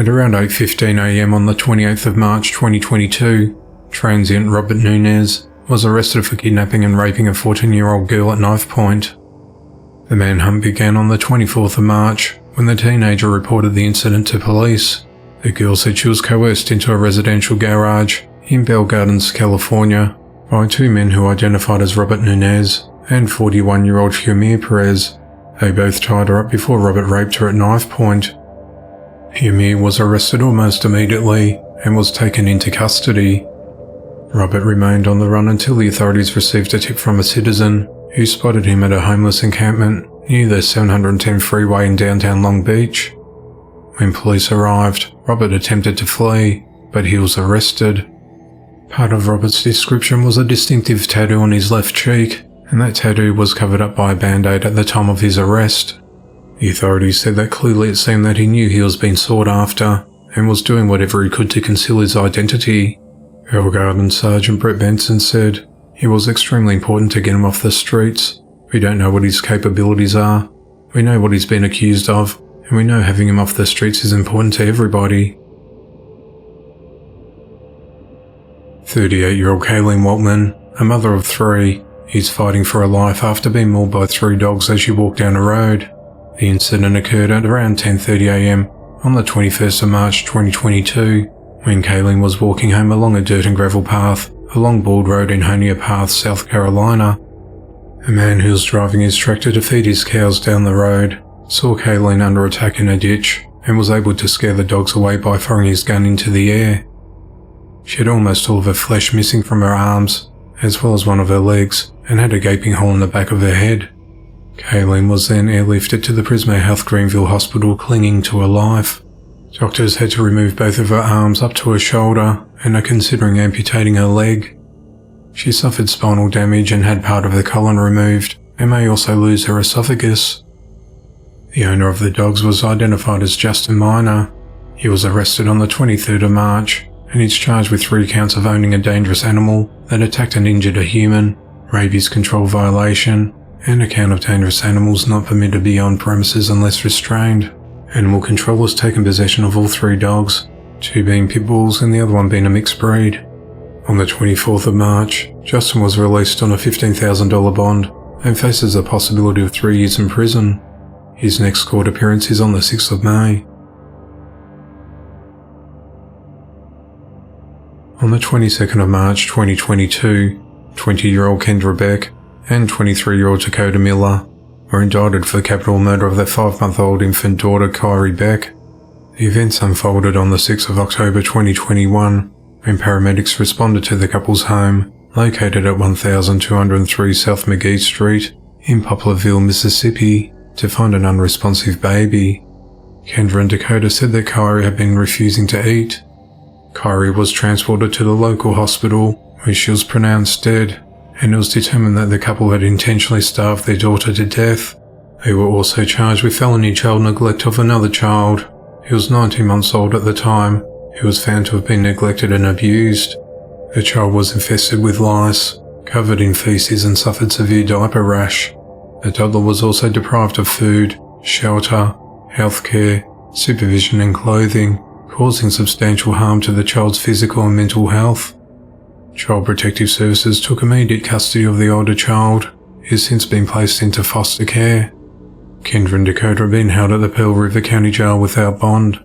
At around 8:15 a.m. on the 28th of March 2022, transient Robert Nunez was arrested for kidnapping and raping a 14-year-old girl at knife point. The manhunt began on the 24th of March when the teenager reported the incident to police. The girl said she was coerced into a residential garage in Bell Gardens, California, by two men who identified as Robert Nunez and 41-year-old Xiomir Perez. They both tied her up before Robert raped her at knife point. Xiomir was arrested almost immediately and was taken into custody. Robert remained on the run until the authorities received a tip from a citizen who spotted him at a homeless encampment near the 710 freeway in downtown Long Beach. When police arrived, Robert attempted to flee, but he was arrested. Part of Robert's description was a distinctive tattoo on his left cheek, and that tattoo was covered up by a band-aid at the time of his arrest. The authorities said that clearly it seemed that he knew he was being sought after and was doing whatever he could to conceal his identity. Bell Gardens Sergeant Brett Benson said, "It was extremely important to get him off the streets. We don't know what his capabilities are. We know what he's been accused of, and we know having him off the streets is important to everybody." 38-year-old Kayleen Waltman, a mother of three, is fighting for her life after being mauled by three dogs as she walked down a road. The incident occurred at around 10:30 a.m. on the 21st of March 2022, when Kayleen was walking home along a dirt and gravel path along Bald Road in Honia Path, South Carolina. A man who was driving his tractor to feed his cows down the road saw Kayleen under attack in a ditch and was able to scare the dogs away by firing his gun into the air. She had almost all of her flesh missing from her arms, as well as one of her legs, and had a gaping hole in the back of her head. Kayleen was then airlifted to the Prisma Health Greenville Hospital clinging to her life. Doctors had to remove both of her arms up to her shoulder and are considering amputating her leg. She suffered spinal damage and had part of her colon removed and may also lose her esophagus. The owner of the dogs was identified as Justin Minor. He was arrested on the 23rd of March and is charged with 3 counts of owning a dangerous animal that attacked and injured a human, rabies control violation, and a count of dangerous animals not permitted beyond premises unless restrained. Animal control has taken possession of all 3 dogs, 2 being pit bulls and the other one being a mixed breed. On the 24th of March, Justin was released on a $15,000 bond and faces the possibility of 3 years in prison. His next court appearance is on the 6th of May. On the 22nd of March 2022, 20-year-old Kendra Beck and 23-year-old Dakota Miller were indicted for the capital murder of their 5-month-old infant daughter Kyrie Beck. The events unfolded on the 6th of October 2021 when paramedics responded to the couple's home, located at 1203 South McGee Street in Poplarville, Mississippi, to find an unresponsive baby. Kendra and Dakota said that Kyrie had been refusing to eat. Kyrie was transported to the local hospital where she was pronounced dead, and it was determined that the couple had intentionally starved their daughter to death. They were also charged with felony child neglect of another child. He was 19 months old at the time, who was found to have been neglected and abused. The child was infested with lice, covered in feces and suffered severe diaper rash. The toddler was also deprived of food, shelter, healthcare, supervision and clothing, causing substantial harm to the child's physical and mental health. Child Protective Services took immediate custody of the older child, who has since been placed into foster care. Kendra and Dakota have been held at the Pearl River County Jail without bond.